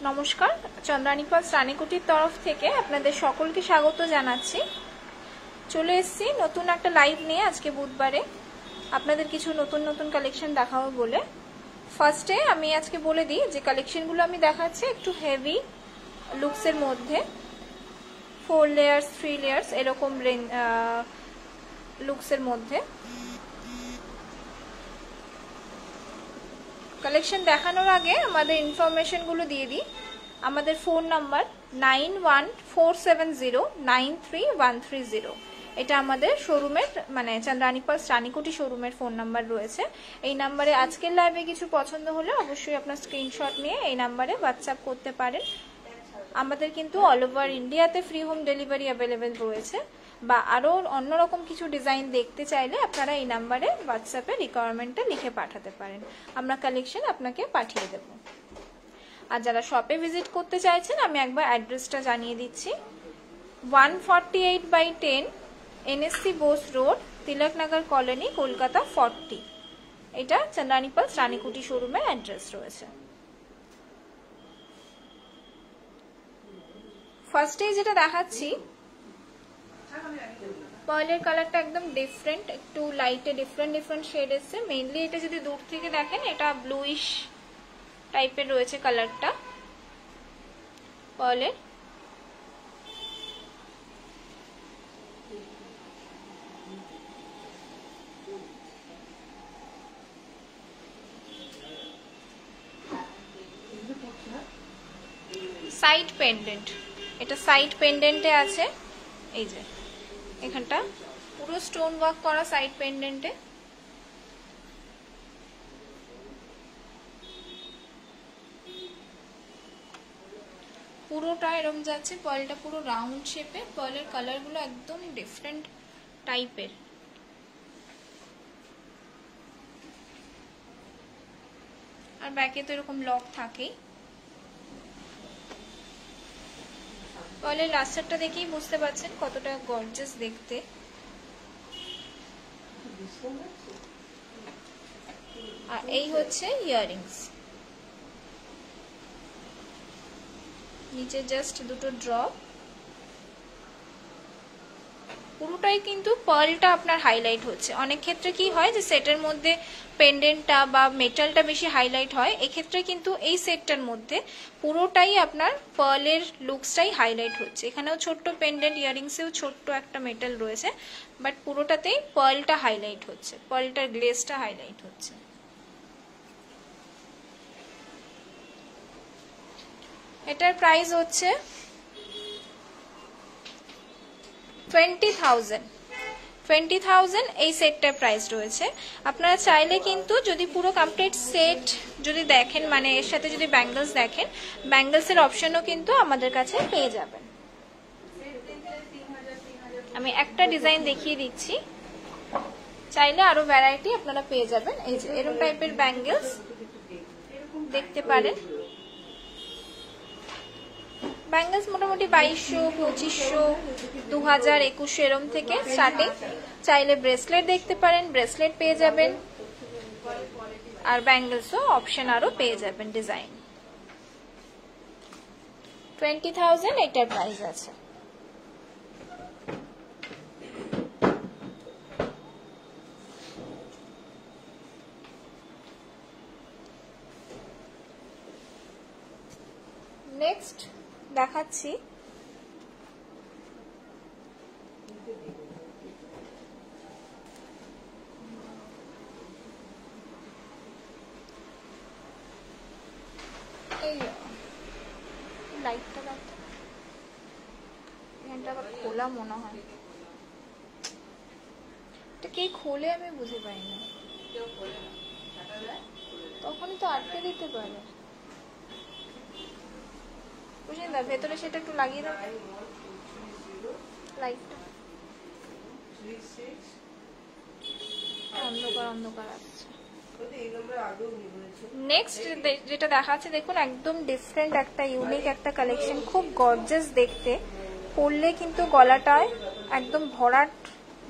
নমস্কার, চন্দ্রানী পাল রানীকুটির তরফ থেকে আপনাদের সকলকে স্বাগত জানাচ্ছি। চলে এসেছি নতুন একটা লাইভ নিয়ে আজকে বুধবারে আপনাদের কিছু নতুন নতুন কালেকশন দেখাবো বলে। ফার্স্টে আমি আজকে বলে দিই যে কালেকশনগুলো আমি দেখাচ্ছি একটু হেভি লুকসের মধ্যে, 4 লেয়ার্স 3 লেয়ার্স এরকম লুকসের মধ্যে। কালেকশন দেখানোর আগে আমাদের ইনফরমেশনগুলো দিয়ে দিই। আমাদের ফোন নাম্বার 9147093130। এটা আমাদের শোরুমের মানে চন্দ্রানী পালস রানীকুটি শোরুমের ফোন নাম্বার রয়েছে। এই নাম্বারে আজকের লাইভে কিছু পছন্দ হলে অবশ্যই আপনার স্ক্রিনশট নিয়ে এই নাম্বারে হোয়াটসঅ্যাপ করতে পারেন। আমাদের কিন্তু অল ওভার ইন্ডিয়াতে ফ্রি হোম ডেলিভারি অ্যাভেলেবেল রয়েছে, বা আরও অন্যরকম কিছু ডিজাইন দেখতে চাইলে আপনারা এই নাম্বারে হোয়াটসঅ্যাপে রিকোয়ারমেন্টটা লিখে পাঠাতে পারেন, আমরা কালেকশন আপনাকে পাঠিয়ে দেব। আর যারা শপে ভিজিট করতে চাইছেন আমি একবার অ্যাড্রেসটা জানিয়ে দিচ্ছি। 148/10 NSC Bose road, Tilaknagar colony, Kolkata 40। এটা চন্দ্রানী পালস রানীকুটি শোরুমের অ্যাড্রেস রয়েছে। ফার্স্টে যেটা দেখাচ্ছি পার্লের কালারটা একদম ডিফারেন্ট, একটু লাইটে ডিফারেন্ট শেড এসছে। মেইনলি এটা যদি দূর থেকে দেখেন এটা ব্লুইশ টাইপের রয়েছে কালারটা পার্লের। সাইড পেন্ডেন্ট, এটা সাইড পেন্ডেন্টে আছে, এই যে এখানটা পুরো স্টোন ওয়ার্ক করা সাইড পেন্ডেন্টে। পুরোটা এরকম যাচ্ছে, পার্লটা পুরো রাউন্ড শেপে, পার্লের কালারগুলো একদম ডিফারেন্ট টাইপের। আর ব্যাকে তো এরকম লক থাকেই। পার্লের লাস্টারটা দেখেই বুঝতে পারছেন কতটা গর্জিয়াস দেখতে। আর এই হচ্ছে ইয়াররিংস, নিচে জাস্ট দুটো ড্রপ। পুরোটাই কিন্তু পার্লটা আপনার হাইলাইট হচ্ছে। অনেক ক্ষেত্রে কি হয় যে সেটের মধ্যে পেন্ডেন্টটা বা মেটালটা বেশি হাইলাইট হয়, এক্ষেত্রে কিন্তু এই সেটটার মধ্যে পুরোটাই আপনার পার্লের লুকসটাই হাইলাইট হচ্ছে। এখানেও ছোট্ট পেন্ডেন্ট, ইয়াররিংসেও ছোট্ট একটা মেটাল রয়েছে, বাট পুরোটাতেই পার্লটা হাইলাইট হচ্ছে, পার্লটার গ্লেজটা হাইলাইট হচ্ছে। এটার প্রাইস হচ্ছে 20,000 এই সেটটার প্রাইস রয়েছে। আপনারা চাইলে কিন্তু যদি পুরো কমপ্লিট সেট যদি দেখেন, মানে এর সাথে যদি ব্যাঙ্গলস দেখেন, ব্যাঙ্গলসের অপশনও কিন্তু আমাদের কাছে পেয়ে যাবেন। আমি একটা ডিজাইন দেখিয়ে দিচ্ছি, চাইলে আরো ভ্যারাইটি আপনারা পেয়ে যাবেন। এই যে এরকম টাইপের ব্যাঙ্গলস দেখতে পারেন। ব্যাঙ্গলস মোটামুটি 2200, 2500, 2000, 2100 এরম থেকে স্টার্টিং। চাইলে ব্রেসলেট দেখতে পারেন, ব্রেসলেট পেয়ে যাবেন। আর ব্যাঙ্গলসও অপশন আরো পেয়ে যাবেন ডিজাইন। 20,000 এটার প্রাইস আছে। নেক্সট দেখাচ্ছি এই লাইটটা খোলা মনে হয়, এটা কে খোলে আমি বুঝে পাই না। তখনই তো আটকে দিতে পারে। বুঝলেন না, ভেতরে সেটা একটু লাগিয়ে দাও লাইটটা, অন্ধকার আসছে। নেক্সট যেটা দেখাচ্ছে দেখুন, একদম ডিফারেন্ট একটা ইউনিক একটা কালেকশন, খুব গর্জিয়াস দেখতে। পরলে কিন্তু গলাটায় একদম ভরাট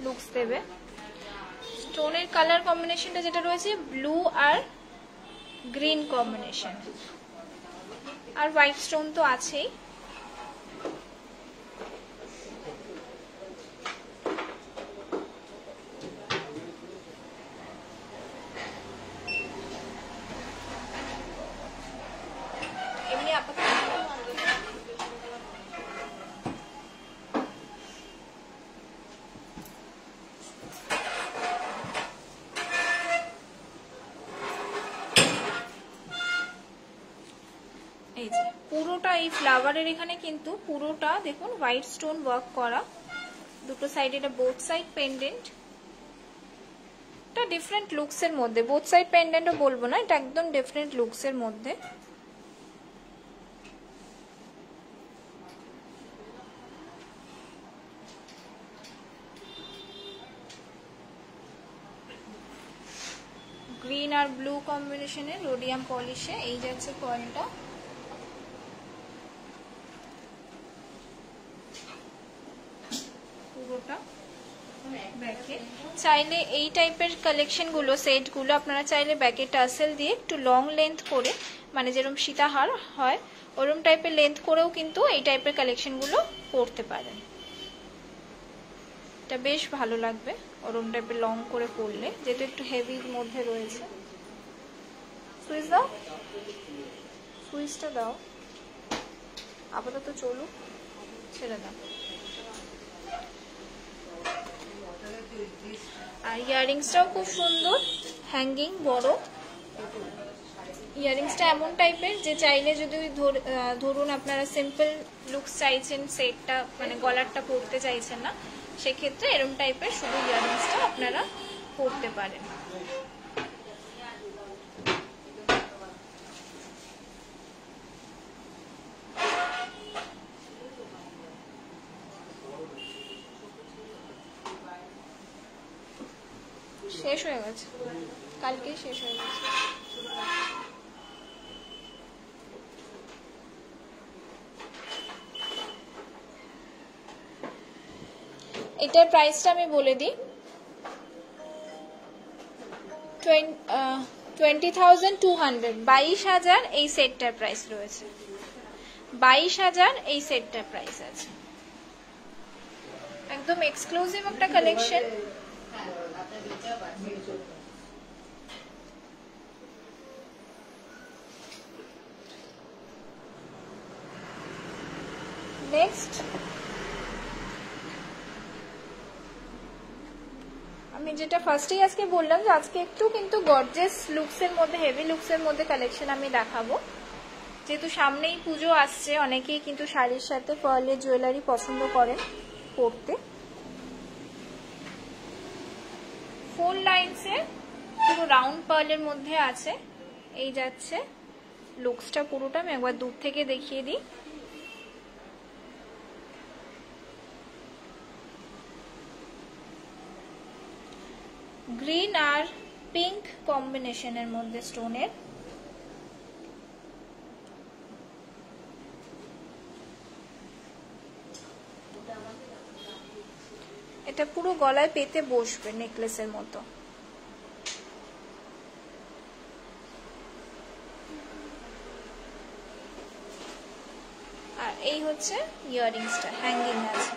লুকস দেবে। স্টোনের কালার কম্বিনেশনটা যেটা রয়েছে ব্লু আর গ্রিন কম্বিনেশন, আর হোয়াইট স্টোন তো আছেই। এমনি আপাতত এই যে পুরোটা এই ফ্লাওয়ারের এখানে কিন্তু পুরোটা দেখুন হোয়াইট স্টোন ওয়ার্ক করা, দুটো সাইডে এটা বোথ সাইড পেন্ডেন্ট। এটা ডিফারেন্ট লুকস এর মধ্যে, বোথ সাইড পেন্ডেন্টও বলবো না, এটা একদম ডিফারেন্ট লুকস এর মধ্যে। গ্রিন আর ব্লু কম্বিনেশনে রোডিয়াম পলিশে এই যাচ্ছে কয়েলটা। পুরোটা ব্যাকে চাইলে এই টাইপের কালেকশন গুলো, সেট গুলো আপনারা চাইলে ব্যাকে টাসেল দিয়ে একটু লং লেন্থ করে, মানে যেরকম সীতাহার হয় ওরকম টাইপের লেন্থ করেও কিন্তু এই টাইপের কালেকশন গুলো পরতে পারেন। এটা বেশ ভালো লাগবে ওরকম টাইপের লং করে পরলে, যেহেতু একটু হেভির মধ্যে রয়েছে। সুইচ দাও, সুইচটা দাও, আপাতত চলুক, ছেড়ে দাও। আর ইয়াররিংসটাও খুব সুন্দর, হ্যাঙ্গিং বড়। ইয়াররিংসটা এমন টাইপের যে চাইলে যদি ধরুন আপনারা সিম্পল লুকস চাইছেন, সেটটা মানে গলারটা পরতে চাইছেন না, সেক্ষেত্রে এরকম টাইপের শুধু ইয়াররিংসটা আপনারা পরতে পারেন। শেষ হয়ে গেছে, কালকেই শেষ হয়ে গেছে। এটার প্রাইসটা আমি বলে দিই, 20,200, 22,000 এই সেটটার প্রাইস রয়েছে, 22,000 এই সেটটার প্রাইস আছে। একদম এক্সক্লুসিভ একটা কালেকশন। নেক্সট আমি যেটা ফার্স্টেই আজকে বললাম যে আজকে একটু কিন্তু গর্জিয়াস লুকসের মধ্যে, হেভি লুকসের মধ্যে কালেকশন আমি দেখাবো। যেহেতু সামনেই পুজো আসছে, অনেকেই কিন্তু শাড়ির সাথে পার্লের জুয়েলারি পছন্দ করেন পরতে। ফোর লাইনসে পুরো রাউন্ড পার্লের মধ্যে আছে, এই যাচ্ছে লুকসটা পুরোটা। আমি একবার দূর থেকে দেখিয়ে দিই। গ্রিন আর পিঙ্ক কম্বিনেশনের মধ্যে স্টোনের, এটা পুরো গলায় পেতে বসবে নেকলেসের মতো। আর এই হচ্ছে ইয়াররিংসটা, হ্যাঙ্গিং আছে।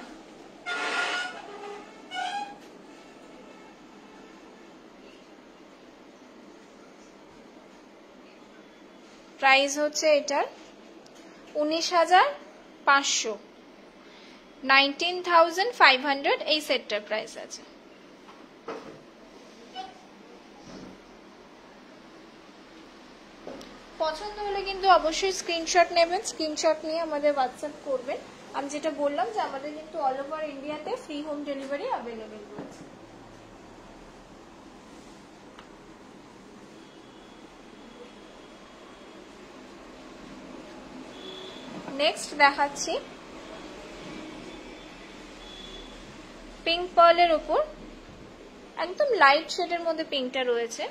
প্রাইস হচ্ছে এটার 19,500, 19,500 এই সেটটার প্রাইস আছে। পছন্দ হলে কিন্তু অবশ্যই স্ক্রিনশট নেবেন, স্ক্রিনশট নিয়ে আমাদের হোয়াটসঅ্যাপ করবেন। আমি যেটা বললাম যে আমাদের কিন্তু অল ওভার ইন্ডিয়াতে ফ্রি হোম ডেলিভারি অ্যাভেলেবেল রয়েছে। নেক্সট দেখাচ্ছি পিঙ্ক পার্লের উপর, একদম লাইট শেডের মধ্যে পিঙ্কটা রয়েছে।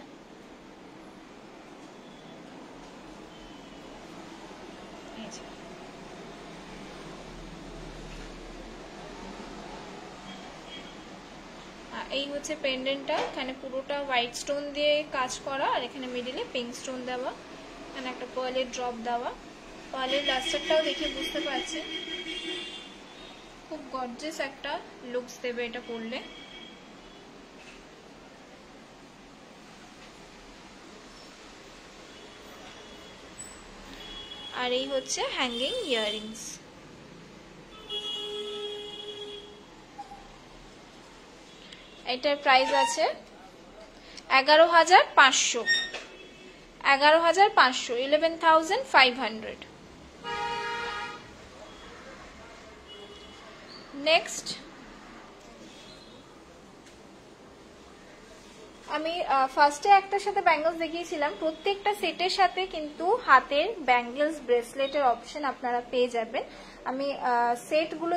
এই হচ্ছে পেন্ডেন্টটা, এখানে পুরোটা হোয়াইট স্টোন দিয়ে কাজ করা, আর এখানে মিডিলে পিঙ্ক স্টোন দেওয়া, এখানে একটা পার্লের ড্রপ দেওয়া। পার্লের লাস্টারটাও দেখে বুঝতে পারছেন খুব গর্জিয়াস একটা লুকস দেবে এটা পরলে। আর এই হচ্ছে হ্যাঙ্গিং ইয়াররিংস। এটার প্রাইস আছে 11,500, 11,500। নেক্সট আমি ফার্স্টে একটার সাথে ব্যাঙ্গলস দেখিয়েছিলাম, প্রত্যেকটা সেটের সাথে কিন্তু হাতের ব্যাঙ্গলস ব্রেসলেটের অপশন আপনারা পেয়ে যাবেন। আমি সেটগুলো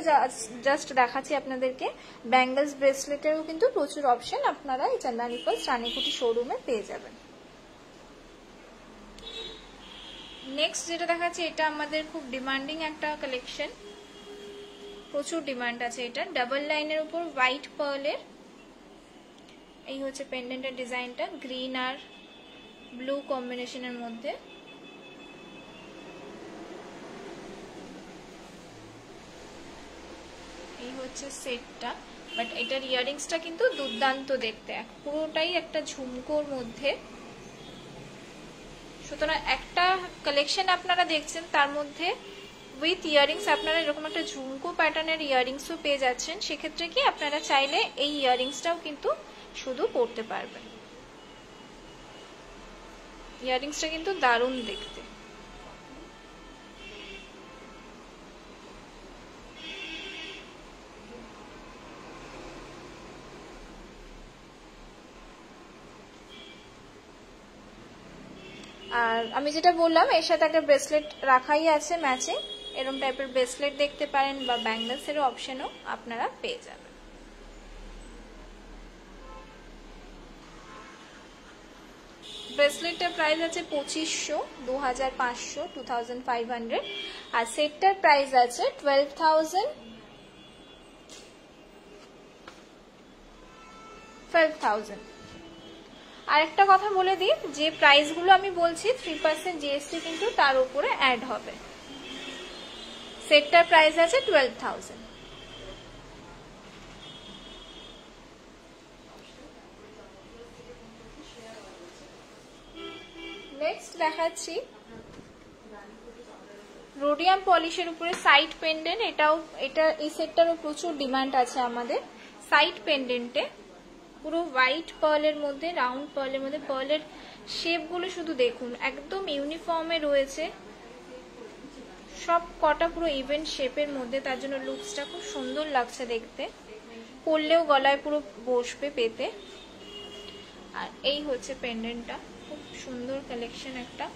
জাস্ট দেখাচ্ছি আপনাদেরকে। ব্যাঙ্গলস ব্রেসলেটেরও কিন্তু প্রচুর অপশন আপনারা এই চন্দনা পেয়ার্লস রানীকুটি শোরুমে পেয়ে যাবেন। নেক্সট যেটা দেখাচ্ছি এটা আমাদের খুব ডিমান্ডিং একটা কালেকশন, প্রচুর ডিমান্ড আছে এটা। ডাবল লাইনের উপর হোয়াইট পার্লের, এই হচ্ছে পেন্ডেন্টের ডিজাইনটা, গ্রিন আর ব্লু কম্বিনেশনের মধ্যে। এই হচ্ছে সেটটা, বাট এটার ইয়াররিংসটা কিন্তু দুর্দান্ত দেখতে, পুরোটাই একটা ঝুমকোর মধ্যে। সুতরাং একটা কালেকশন আপনারা দেখছেন, তার মধ্যে উইথ ইয়াররিংস আপনারা এরকম একটা ঝুমকো প্যাটার্নের ইয়াররিংসও পেয়ে যাচ্ছেন। সেক্ষেত্রে কি আপনারা চাইলে এই ইয়াররিংসটাও কিন্তু শুধু পরতে পারবেন। ইয়াররিংসটা কিন্তু দারুণ দেখতে। আর আমি যেটা বললাম এর সাথে একটা ব্রেসলেট রাখাই আছে ম্যাচিং, এরকম টাইপের ব্রেসলেট দেখতে পারেন বা ব্যাঙ্গলসেরও অপশনও আপনারা পেয়ে যাবেন। ব্রেসলেটটার প্রাইস আছে 2500, 2500, 2500। আর সেটটার প্রাইস আছে 12,000। আর একটা কথা বলে দিই, যে প্রাইসগুলো আমি বলছি 3% জিএসটি কিন্তু তার উপরে অ্যাড হবে। সেটটার প্রাইস আছে 12,000। নেক্সট দেখাচ্ছি রোডিয়াম পলিশের উপরে সাইড পেন্ডেন্ট। এই সেটটারও প্রচুর ডিমান্ড আছে আমাদের। সাইড পেন্ডেন্টে পুরো হোয়াইট পার্লের মধ্যে, রাউন্ড পার্লের মধ্যে, পার্লের শেপগুলো শুধু দেখুন একদম ইউনিফর্মে রয়েছে, সব কটা পুরো ইভেন্ট শেপের মধ্যে, তার জন্য লুকসটা খুব সুন্দর লাগছে দেখতে। পরলেও গলায় পুরো বসবে পেতে। আর এই হচ্ছে পেন্ডেন্টটা, খুব সুন্দর কালেকশন একটা,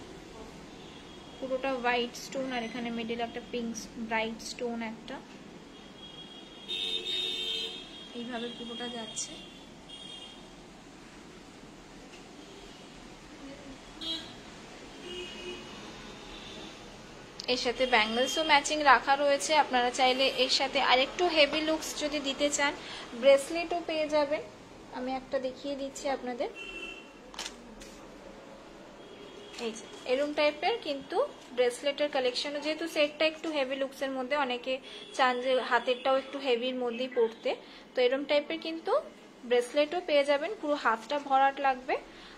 পুরোটা হোয়াইট স্টোন আর এখানে মিডিল একটা পিঙ্ক ব্রাইট স্টোন একটা, এইভাবে পুরোটা যাচ্ছে। এর সাথে ব্যাঙ্গলসও ম্যাচিং রাখা রয়েছে, আপনারা চাইলে এর সাথে আরেকটু হেভি লুকস যদি দিতে চান ব্রেসলেটও পেয়ে যাবেন। আমি একটা দেখিয়ে দিচ্ছি আপনাদের, এই যে এরকম টাইপের কিন্তু ব্রেসলেটের কালেকশন। যেহেতু সেটটা একটু হেভি লুকসের মধ্যে, অনেকে চান যে হাতেরটাও একটু হেভির মধ্যেই পড়তে, তো এরকম টাইপের কিন্তু ব্রেসলেটও পেয়ে যাবেন, পুরো হাতটা ভরাট লাগবে।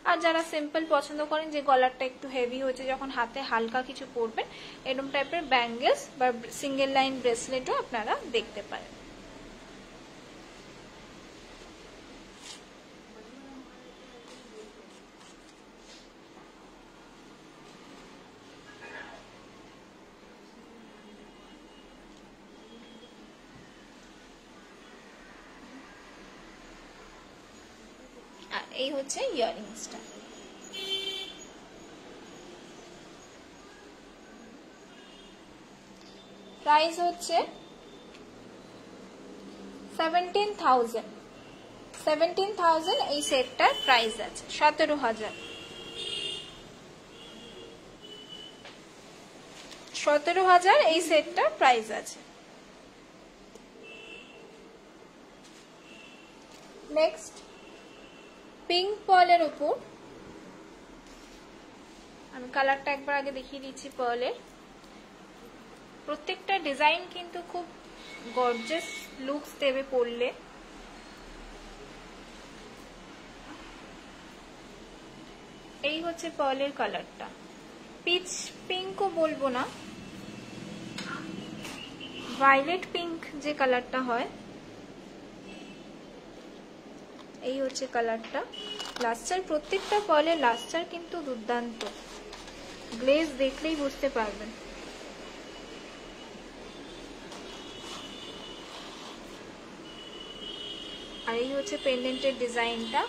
আর যারা সিম্পল পছন্দ করেন যে গলারটা একটু হেভি হয়েছে, যখন হাতে হালকা কিছু পরবেন, এরকম টাইপের ব্যাঙ্গলস বা সিঙ্গেল লাইন ব্রেসলেটও আপনারা দেখতে পারেন। আর এই হচ্ছে ইয়াররিংসটা। প্রাইস হচ্ছে 17,000। 17,000 এই সেটটার প্রাইস আছে। 17,000। 17,000 এই সেটটার প্রাইস আছে। নেক্সট পিঙ্ক পার্লের উপর, আমি কালারটা একবার আগে দেখিয়ে দিচ্ছি পার্লের। প্রত্যেকটা ডিজাইন কিন্তু খুব গর্জিয়াস লুকস দেবে পরলে। এই হচ্ছে পার্লের কালারটা, পিচ পিঙ্কও বলবো না, ভায়োলেট পিঙ্ক যে কালারটা হয়, এই হচ্ছে কালারটা। লাস্টার, প্রত্যেকটা পার্লের লাস্টার কিন্তু দুর্দান্ত, গ্লেজ দেখলেই বুঝতে পারবেন। আর এই হচ্ছে পেন্ডেন্টের ডিজাইনটা,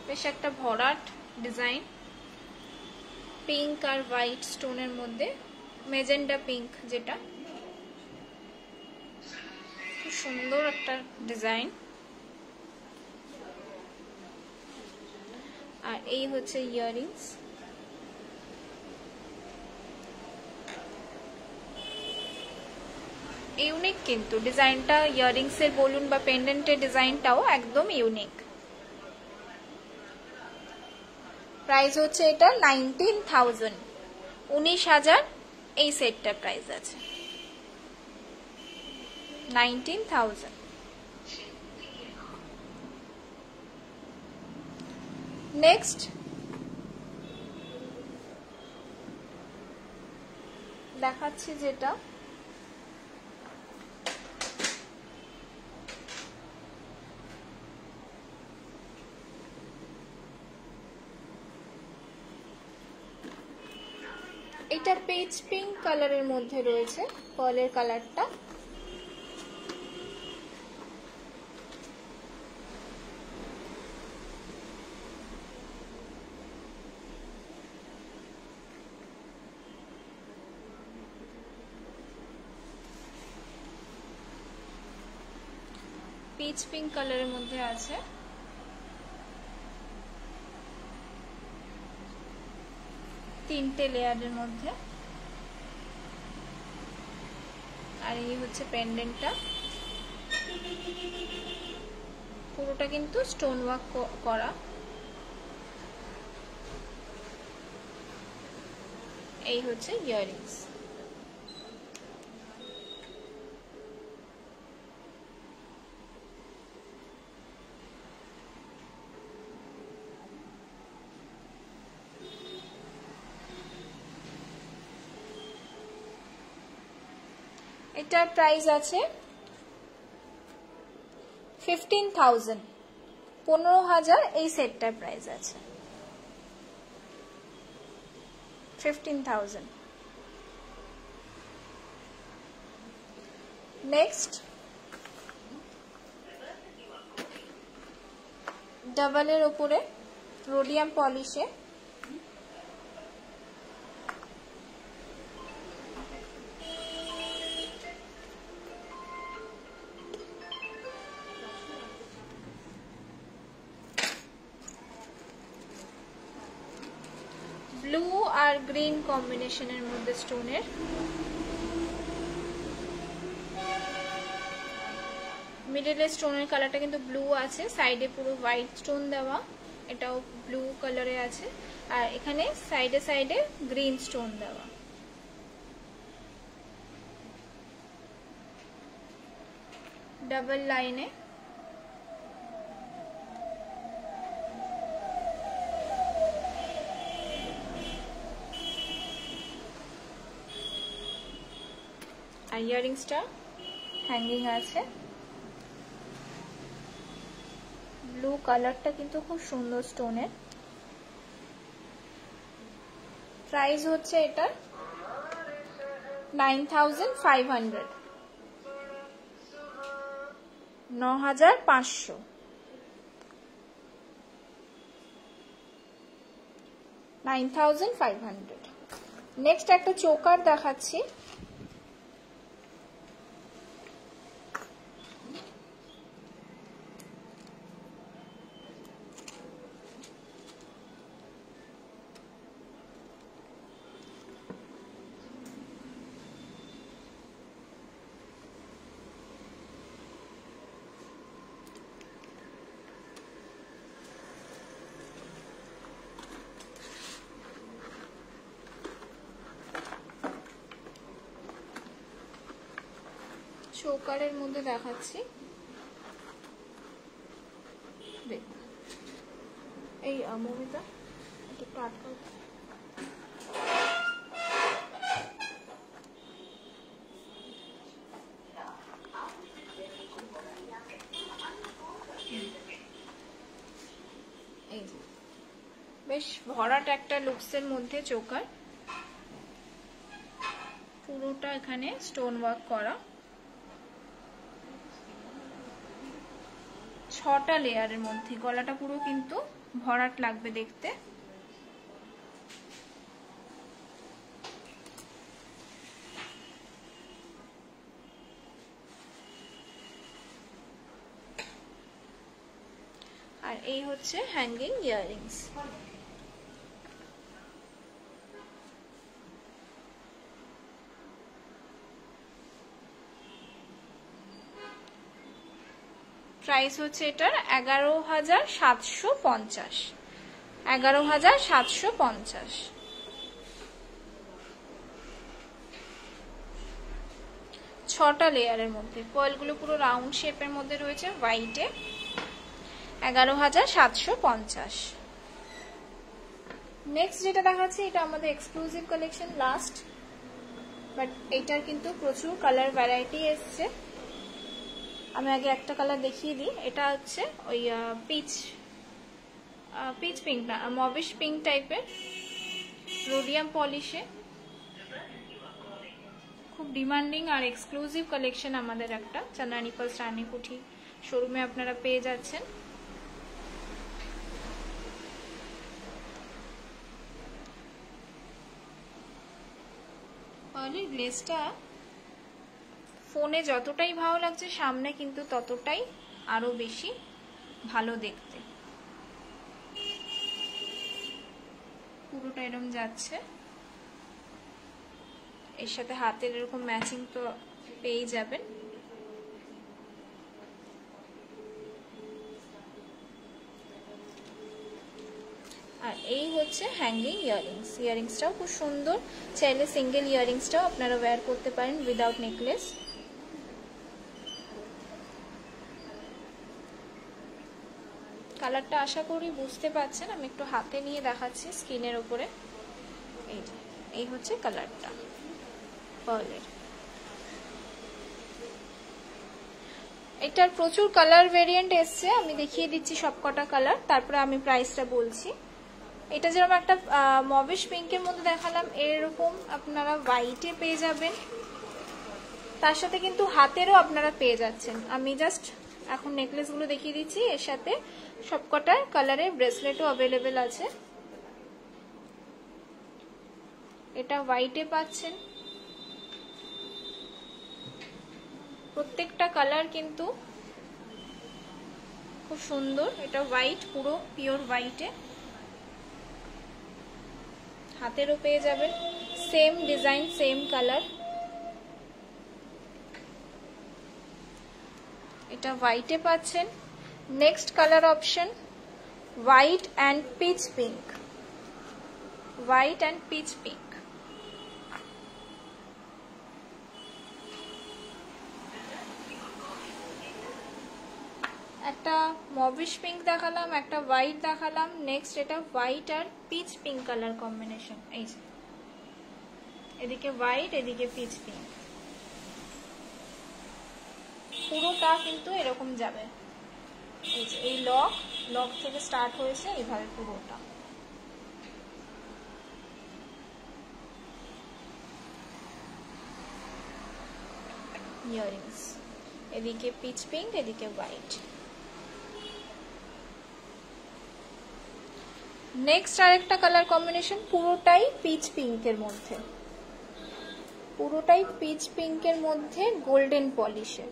বেশ একটা ভরাট ডিজাইন, পিঙ্ক আর হোয়াইট স্টোনের মধ্যে, মেজেন্ডা পিঙ্ক যেটা, খুব সুন্দর একটা ডিজাইন। আর এই হচ্ছে ইয়াররিংস, ইউনিক কিন্তু ডিজাইনটা, ইয়াররিংস এর বলুন বা পেন্ডেন্টের ডিজাইনটাও একদম ইউনিক। প্রাইস হচ্ছে এটা 19,000, 19,000 এই সেটটার প্রাইস আছে 19,000। নেক্সট দেখাচ্ছি যেটা, এটা পেজ পিঙ্ক কালারের মধ্যে রয়েছে পার্লের কালারটা। পিচ পিঙ্ক কালারের মধ্যে আছে, তিনটে লেয়ারের মধ্যে। আর এই হচ্ছে পেন্ডেন্টটা, পুরোটা কিন্তু স্টোন ওয়ার্ক করা। এই হচ্ছে ইয়াররিংস। এটার প্রাইস আছে 15,000, 15,000 এই সেটটার প্রাইস আছে 15,000। নেক্সট ডাবলের ওপরে রোডিয়াম পলিশে ব্লু আর গ্রিন কম্বিনেশনের মধ্যে স্টোনের, মিডলে স্টোনের কালারটা কিন্তু ব্লু আছে, সাইডে পুরো হোয়াইট স্টোন দেওয়া, এটাও ব্লু কালারে আছে, আর এখানে সাইডে সাইডে গ্রিন স্টোন দেওয়া। ডাবল লাইনে আর ইয়াররিংসটা হ্যাঙ্গিং আছে। ব্লু কালারটা কিন্তু খুব সুন্দর স্টোনের। প্রাইস হচ্ছে এটা 9,500, 9,500। নেক্সট একটা চোকার দেখাচ্ছি, চোকারের মধ্যে দেখাচ্ছি, দেখুন এই মমিতা একটু আটকাও। বেশ ভরাট একটা লুকসের মধ্যে চোকার, পুরোটা এখানে স্টোন ওয়ার্ক করা, 6টা লেয়ারের মধ্যে। গলাটা পুরো কিন্তু ভরাট লাগবে দেখতে। আর এই হচ্ছে হ্যাঙ্গিং ইয়াররিংস। প্রাইস হচ্ছে এটার 11,750, 11,750। 6টা লেয়ারের মধ্যে, পার্লগুলো পুরো রাউন্ড শেপের মধ্যে রয়েছে, হোয়াইটে, 11,750। নেক্সট যেটা দেখাচ্ছি এটা আমাদের এক্সক্লুসিভ কালেকশন, লাস্ট, বাট এইটার কিন্তু প্রচুর কালার ভ্যারাইটি এসছে। আমি আগে একটা কালার দেখিয়ে দিই। এটা হচ্ছে ওই পিচ পিঙ্ক না, মবিশ পিঙ্ক টাইপের, রোডিয়াম পলিশে, খুব ডিমান্ডিং আর এক্সক্লুসিভ কালেকশন আমাদের একটা চন্দ্রানী পার্লস রানীকুঠি শোরুমে আপনারা পেয়ে যাচ্ছেন। পার্লের গ্লেজটা ফোনে যতটাই ভালো লাগছে, সামনে কিন্তু ততটাই আরো বেশি ভালো দেখতে। পুরোটা এরকম যাচ্ছে, এর সাথে হাতের এরকম ম্যাচিং তো পেয়ে যাবেন। আর এই হচ্ছে হ্যাঙ্গিং ইয়াররিংস। ইয়াররিংসটাও খুব সুন্দর, চাইলে সিঙ্গেল ইয়াররিংসটাও আপনারা ওয়্যার করতে পারেন উইদাউট নেকলেস। কালারটা আশা করি বুঝতে পারছেন, আমি একটু হাতে নিয়ে দেখাচ্ছি স্কিনের উপরে। এই হচ্ছে কালারটা পার্লের। এটার প্রচুর কালার ভেরিয়েন্ট এসছে, আমি দেখিয়ে দিচ্ছি সবকটা কালার, তারপরে আমি প্রাইসটা বলছি। এটা যেরকম একটা মবিশ পিঙ্কের মধ্যে দেখালাম, এরকম আপনারা হোয়াইটে পেয়ে যাবেন, তার সাথে কিন্তু হাতেরও আপনারা পেয়ে যাচ্ছেন। আমি জাস্ট এখন নেকলেসগুলো দেখিয়ে দিচ্ছি, এর সাথে সবকটার কালারের ব্রেসলেটও অ্যাভেলেবেল আছে। এটা হোয়াইটে পাচ্ছেন, প্রত্যেকটা কালার কিন্তু খুব সুন্দর। এটা হোয়াইট, পুরো পিওর হোয়াইটে, হাতেরও পেয়ে যাবেন, সেম ডিজাইন সেম কালার। এটা হোয়াইটে পাচ্ছেন। Next colour option white and pitch pink, white and pitch pink. একটা মবিশ পিঙ্ক দেখালাম, একটা হোয়াইট দেখালাম, নেক্সট এটা হোয়াইট আর পিচ পিঙ্ক কালার কম্বিনেশন। এই যে এদিকে হোয়াইট, এদিকে পিচ পিঙ্ক, পুরোটা কিন্তু এরকম যাবে। এই যে এই লক থেকে স্টার্ট হয়েছে এইভাবে পুরোটা। ইয়াররিংস, এদিকে পিচ পিঙ্ক, এদিকে হোয়াইট। নেক্সট আরেকটা কালার কম্বিনেশন, পুরোটাই পিচ পিঙ্কের মধ্যে, পুরোটাই পিচ পিঙ্কের মধ্যে গোল্ডেন পলিশে।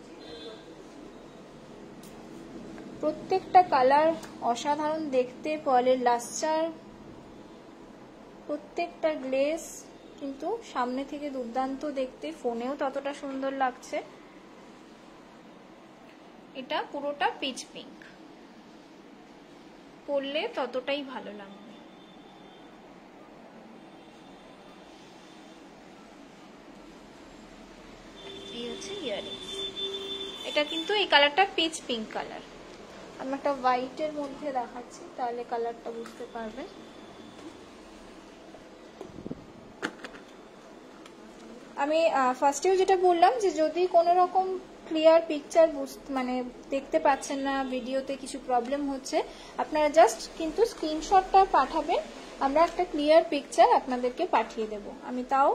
প্রত্যেকটা কালার অসাধারণ দেখতে, পার্লের লাস্টার, প্রত্যেকটা গ্লেজ কিন্তু সামনে থেকে দুর্দান্ত দেখতে, ফোনেও ততটা সুন্দর লাগছে। এটা পুরোটা পিচ পিঙ্ক, পরলে ততটাই ভালো লাগবে। এই হচ্ছে ইয়াররিংস। এটা কিন্তু এই কালারটা পিচ পিঙ্ক কালার। আমি একটা হোয়াইটের মধ্যে দেখাচ্ছি, তাহলে কালারটা বুঝতে পারবেন। আমি ফার্স্টেও যেটা বললাম যে যদি কোনো রকম ক্লিয়ার পিকচার মানে দেখতে পাচ্ছেন না, ভিডিওতে কিছু প্রবলেম হচ্ছে, আপনারা জাস্ট কিন্তু স্ক্রিনশটটা পাঠাবেন, আমরা একটা ক্লিয়ার পিকচার আপনাদেরকে পাঠিয়ে দেব। আমি তাও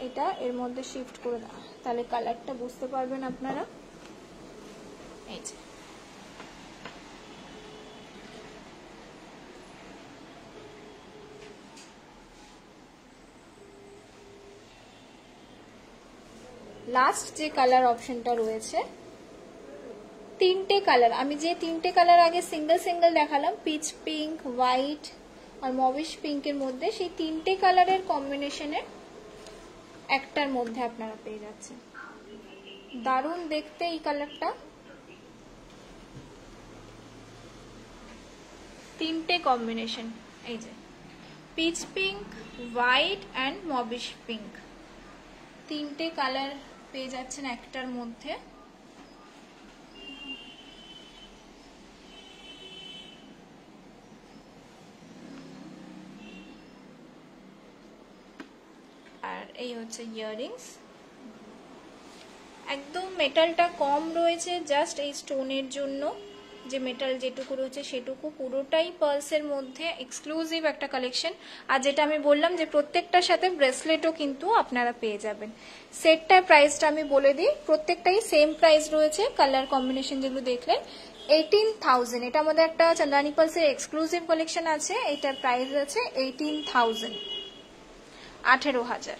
এটা এর মধ্যে শিফট করে দাও, তাহলে কালারটা বুঝতে পারবেন আপনারা। এই যে লাস্ট যে কালার অপশনটা রয়েছে, তিনটে কালার, আমি যে তিনটে কালার আগে সিঙ্গেল সিঙ্গেল দেখালাম, পিচ পিঙ্ক, হোয়াইট আর মবিশ পিঙ্কের মধ্যে, সেই তিনটে কালারের কম্বিনেশনের একটার মধ্যে আপনারা পেয়ে যাচ্ছেন। দারুণ দেখতে এই কালারটা, তিনটে কম্বিনেশন, এই যে peach pink, white and mauvish pink, তিনটে কালার পেয়ে যাচ্ছেন একটার মধ্যে। আর এই হচ্ছে ইয়াররিংস, একদম মেটালটা কম রয়েছে, জাস্ট এই স্টোনের জন্য যে মেটাল যেটুকু রয়েছে সেটুকু, পুরোটাই পার্লসের মধ্যে এক্সক্লুসিভ একটা কালেকশন। আর যেটা আমি বললাম যে প্রত্যেকটার সাথে ব্রেসলেটও কিন্তু আপনারা পেয়ে যাবেন। সেটটার প্রাইসটা আমি বলে দিই, প্রত্যেকটাই সেম প্রাইস রয়েছে, কালার কম্বিনেশন যেগুলো দেখলেন 18,000। এটা আমাদের একটা চন্দ্রানী পার্লসের এক্সক্লুসিভ কালেকশন আছে, এটার প্রাইস আছে 18,000, 18,000।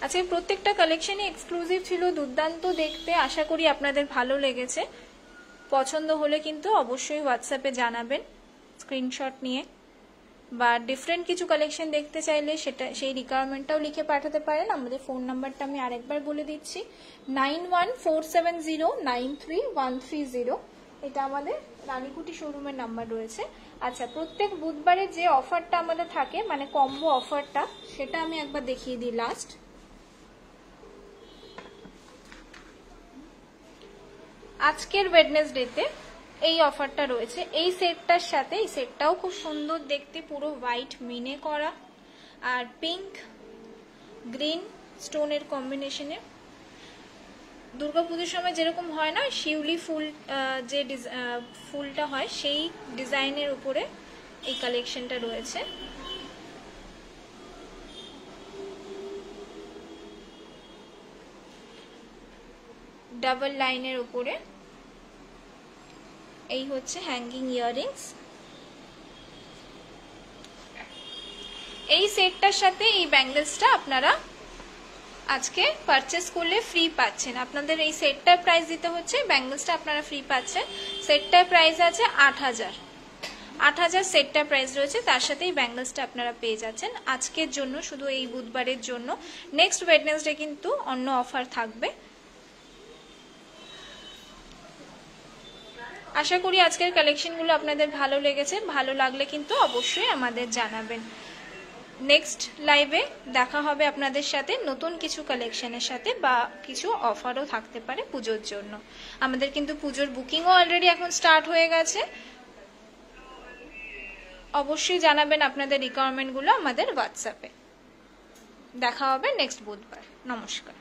আজকে প্রত্যেকটা কালেকশনই এক্সক্লুসিভ ছিল, দুর্দান্ত দেখতে, আশা করি আপনাদের ভালো লেগেছে। পছন্দ হলে কিন্তু অবশ্যই হোয়াটসঅ্যাপে জানাবেন স্ক্রিনশট নিয়ে, বা ডিফারেন্ট কিছু কালেকশন দেখতে চাইলে সেটা সেই রিকোয়ারমেন্টটাও লিখে পাঠাতে পারেন। আমাদের ফোন নাম্বারটা আমি আরেকবার বলে দিচ্ছি, 9147093130, এটা আমাদের রানীকুটি শোরুমের নাম্বার রয়েছে। আচ্ছা, প্রত্যেক বুধবারে যে অফারটা আমাদের থাকে, মানে কম্বো অফারটা, সেটা আমি একবার দেখিয়ে দিই। লাস্ট আজকের ওয়েডনেসডেতে এই অফারটা রয়েছে, এই সেটটার সাথে, এই সেটটাও খুব সুন্দর দেখতে, পুরো হোয়াইট মিনে করা আর পিঙ্ক গ্রিন স্টোনের কম্বিনেশনে। দুর্গাপুজোর সময় যেরকম হয় না শিউলি ফুল, যে ফুলটা হয় সেই ডিজাইনের উপরে এই কালেকশনটা রয়েছে। ডাবল লাইনের উপরে এই হচ্ছে হ্যাঙ্গিং ইয়াররিংস। এই সেটটার সাথে এই ব্যাঙ্গলসটা আপনারা আজকে পারচেস করলে ফ্রি পাচ্ছেন। আপনাদের এই সেটটার প্রাইস দিতে হচ্ছে, ব্যাঙ্গলসটা আপনারা ফ্রি পাচ্ছেন। সেটটার প্রাইস আছে 8,000, 8,000 সেটটার প্রাইস রয়েছে, তার সাথে এই ব্যাঙ্গলসটা আপনারা পেয়ে যাচ্ছেন আজকের জন্য, শুধু এই বুধবারের জন্য। নেক্সট ওয়েডনেসডে কিন্তু অন্য অফার থাকবে। আশা করি আজকের কালেকশনগুলো আপনাদের ভালো লেগেছে, ভালো লাগলে কিন্তু অবশ্যই আমাদের জানাবেন। নেক্সট লাইভে দেখা হবে আপনাদের সাথে নতুন কিছু কালেকশনের সাথে, বা কিছু অফারও থাকতে পারে পুজোর জন্য। আমাদের কিন্তু পুজোর বুকিংও অলরেডি এখন স্টার্ট হয়ে গেছে। অবশ্যই জানাবেন আপনাদের রিকোয়ারমেন্টগুলো আমাদের হোয়াটসঅ্যাপে। দেখা হবে নেক্সট বুধবার। নমস্কার।